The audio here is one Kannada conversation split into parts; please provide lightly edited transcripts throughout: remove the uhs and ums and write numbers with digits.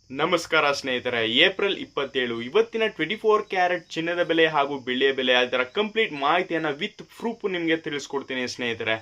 ನಮಸ್ಕಾರ ಸ್ನೇಹಿತರೆ, ಏಪ್ರಿಲ್ 27 ಇವತ್ತಿನ 24 ಕ್ಯಾರೆಟ್ ಚಿನ್ನದ ಬೆಲೆ ಹಾಗೂ ಬೆಳ್ಳಿಯ ಬೆಲೆ ಅದರ ಕಂಪ್ಲೀಟ್ ಮಾಹಿತಿಯನ್ನು ವಿತ್ ಪ್ರೂಫ್ ನಿಮಗೆ ತಿಳಿಸ್ಕೊಡ್ತೀನಿ ಸ್ನೇಹಿತರೆ.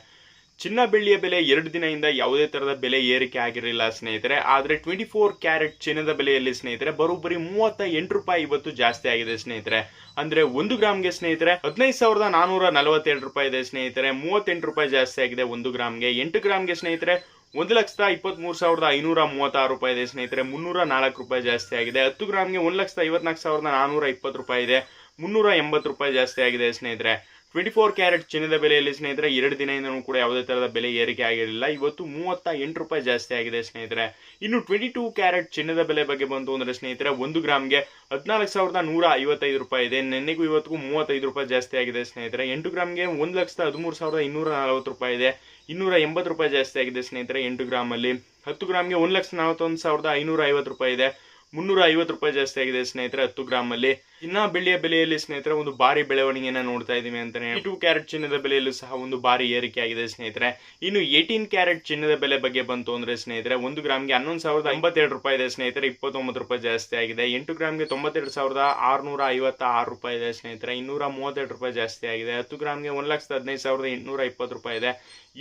ಚಿನ್ನ ಬೆಳ್ಳಿಯ ಬೆಲೆ 2 ದಿನದಿಂದ ಯಾವುದೇ ತರಹದ ಬೆಲೆ ಏರಿಕೆ ಆಗಿರಲಿಲ್ಲ ಸ್ನೇಹಿತರೆ. ಆದರೆ 24 ಕ್ಯಾರೆಟ್ ಚಿನ್ನದ ಬೆಲೆಯಲ್ಲಿ ಸ್ನೇಹಿತರೆ ಬರೋಬ್ಬರಿ 38 ರೂಪಾಯಿ ಇವತ್ತು ಜಾಸ್ತಿ ಆಗಿದೆ ಸ್ನೇಹಿತರೆ. ಅಂದ್ರೆ 1 ಗ್ರಾಮ್ಗೆ ಸ್ನೇಹಿತರೆ 15,447 ರೂಪಾಯಿ ಇದೆ ಸ್ನೇಹಿತರೆ. 38 ರೂಪಾಯಿ ಜಾಸ್ತಿ ಆಗಿದೆ 1 ಗ್ರಾಮ್ಗೆ. 8 ಗ್ರಾಮ್ಗೆ ಸ್ನೇಹಿತರೆ 1,23,536 ರೂಪಾಯಿ ಇದೆ ಸ್ನೇಹಿತರೆ. 304 ರೂಪಾಯಿ ಜಾಸ್ತಿ ಆಗಿದೆ. 10 ಗ್ರಾಮ್ಗೆ 1,54,420 ರೂಪಾಯಿ ಇದೆ. 380 ರೂಪಾಯಿ ಜಾಸ್ತಿ ಆಗಿದೆ ಸ್ನೇಹಿತರೆ. 24 ಕ್ಯಾರೆಟ್ ಚಿನ್ನದ ಬೆಲೆಯಲ್ಲಿ ಸ್ನೇಹಿತರೆ 2 ದಿನದಿಂದನೂ ಕೂಡ ಯಾವುದೇ ತರಹದ ಬೆಲೆ ಏರಿಕೆ ಆಗಿರಲಿಲ್ಲ. ಇವತ್ತು 38 ರೂಪಾಯಿ ಜಾಸ್ತಿ ಆಗಿದೆ ಸ್ನೇಹಿತರೆ. ಇನ್ನು 22 ಕ್ಯಾರೆಟ್ ಚಿನ್ನದ ಬೆಲೆ ಬಗ್ಗೆ ಬಂತು ಅಂದ್ರೆ ಸ್ನೇಹಿತರೆ 1 ಗ್ರಾಮ್ಗೆ 14,155 ರೂಪಾಯಿ ಇದೆ. ನಿನ್ನೆಗೂ ಇವತ್ತಿಗೂ 35 ರೂಪಾಯಿ ಜಾಸ್ತಿ ಆಗಿದೆ ಸ್ನೇಹಿತರೆ. 8 ಗ್ರಾಮ್ಗೆ 1,13,240 ರೂಪಾಯಿ ಇದೆ. 280 ರೂಪಾಯಿ ಜಾಸ್ತಿ ಆಗಿದೆ ಸ್ನೇಹಿತರೆ 8 ಗ್ರಾಮ್ ಅಲ್ಲಿ. 10 ಗ್ರಾಮ್ಗೆ 1,41,550 ರೂಪಾಯಿ ಇದೆ. 350 ರೂಪಾಯಿ ಜಾಸ್ತಿ ಆಗಿದೆ ಸ್ನೇಹಿತರೆ 10 ಗ್ರಾಮ್ ಅಲ್ಲಿ. ಚಿನ್ನ ಬೆಳ್ಳಿಯ ಬೆಲೆಯಲ್ಲಿ ಸ್ನೇಹಿತರೆ ಒಂದು ಭಾರಿ ಬೆಳವಣಿಗೆಯನ್ನ ನೋಡ್ತಾ ಇದೀವಿ ಅಂತಾನೆ. 22 ಕ್ಯಾರೆಟ್ ಚಿನ್ನದ ಬೆಲೆಯಲ್ಲೂ ಸಹ ಒಂದು ಭಾರಿ ಏರಿಕೆ ಆಗಿದೆ ಸ್ನೇಹಿತರೆ. ಇನ್ನು 18 ಕ್ಯಾರೆಟ್ ಚಿನ್ನದ ಬೆಲೆ ಬಗ್ಗೆ ಬಂತು ಅಂದ್ರೆ ಸ್ನೇಹಿತರೆ 1 ಗ್ರಾಮ್ಗೆ 11,087 ರೂಪಾಯಿ ಇದೆ ಸ್ನೇಹಿತರೆ. 29 ರೂಪಾಯಿ ಜಾಸ್ತಿ ಆಗಿದೆ. 8 ಗ್ರಾಮ್ಗೆ 92,656 ರೂಪಾಯಿ ಇದೆ ಸ್ನೇಹಿತರೆ. 232 ರೂಪಾಯಿ ಜಾಸ್ತಿ ಆಗಿದೆ. 10 ಗ್ರಾಮ್ಗೆ 1,15,820 ರೂಪಾಯಿ ಇದೆ.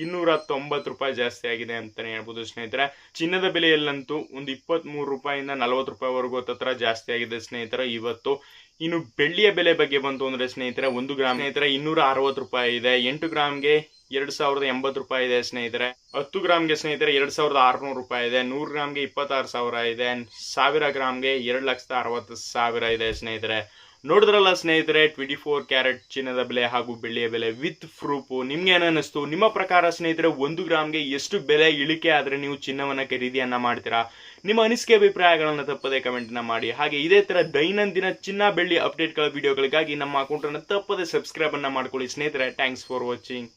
290 ರೂಪಾಯಿ ಜಾಸ್ತಿ ಆಗಿದೆ ಅಂತಾನೆ ಹೇಳ್ಬೋದು ಸ್ನೇಹಿತರೆ. ಚಿನ್ನದ ಬೆಲೆಯಲ್ಲಂತೂ ಒಂದು 23 ರೂಪಾಯಿಂದ 40 ರೂಪಾಯಿವರೆಗೂ ಹತ್ರ ಜಾಸ್ತಿ ಆಗಿದೆ ಸ್ನೇಹಿತರೆ ಇವತ್ತು. ಇನ್ನು ಬೆಳ್ಳಿಯ ಬೆಲೆ ಬಗ್ಗೆ ಬಂತು ಅಂದ್ರೆ ಸ್ನೇಹಿತರೆ 1 ಗ್ರಾಮ್ ಸ್ನೇಹಿತರೆ 260 ರೂಪಾಯಿ ಇದೆ. 8 ಗ್ರಾಮ್ಗೆ 2,080 ರೂಪಾಯಿ ಇದೆ ಸ್ನೇಹಿತರೆ. 10 ಗ್ರಾಮ್ಗೆ ಸ್ನೇಹಿತರೆ 2,600 ರೂಪಾಯಿ ಇದೆ. 100 ಗ್ರಾಮ್ಗೆ 26,000 ಇದೆ. 1000 ಗ್ರಾಮ್ಗೆ 2,60,000 ಇದೆ ಸ್ನೇಹಿತರೆ. ನೋಡಿದ್ರಲ್ಲ ಸ್ನೇಹಿತರೆ 24 ಕ್ಯಾರೆಟ್ ಚಿನ್ನದ ಬೆಲೆ ಹಾಗೂ ಬೆಳ್ಳಿಯ ಬೆಲೆ ವಿತ್ ಪ್ರೂಫ್. ನಿಮ್ಗೆ ಏನಿಸ್ತು? ನಿಮ್ಮ ಪ್ರಕಾರ ಸ್ನೇಹಿತರೆ 1 ಗ್ರಾಮ್ಗೆ ಎಷ್ಟು ಬೆಲೆ ಇಳಿಕೆ ಆದ್ರೆ ನೀವು ಚಿನ್ನವನ್ನ ಖರೀದಿಯನ್ನ ಮಾಡ್ತೀರಾ? ನಿಮ್ಮ ಅನಿಸಿಕೆ ಅಭಿಪ್ರಾಯಗಳನ್ನ ತಪ್ಪದೆ ಕಮೆಂಟ್ ಮಾಡಿ. ಹಾಗೆ ಇದೇ ತರ ದೈನಂದಿನ ಚಿನ್ನ ಬೆಳ್ಳಿ ಅಪ್ಡೇಟ್ಗಳ ವಿಡಿಯೋಗಳಿಗಾಗಿ ನಮ್ಮ ಅಕೌಂಟ್ ಅನ್ನು ತಪ್ಪದೆ ಸಬ್ಸ್ಕ್ರೈಬ್ ಅನ್ನ ಮಾಡ್ಕೊಳ್ಳಿ ಸ್ನೇಹಿತರೆ. Thanks for watching.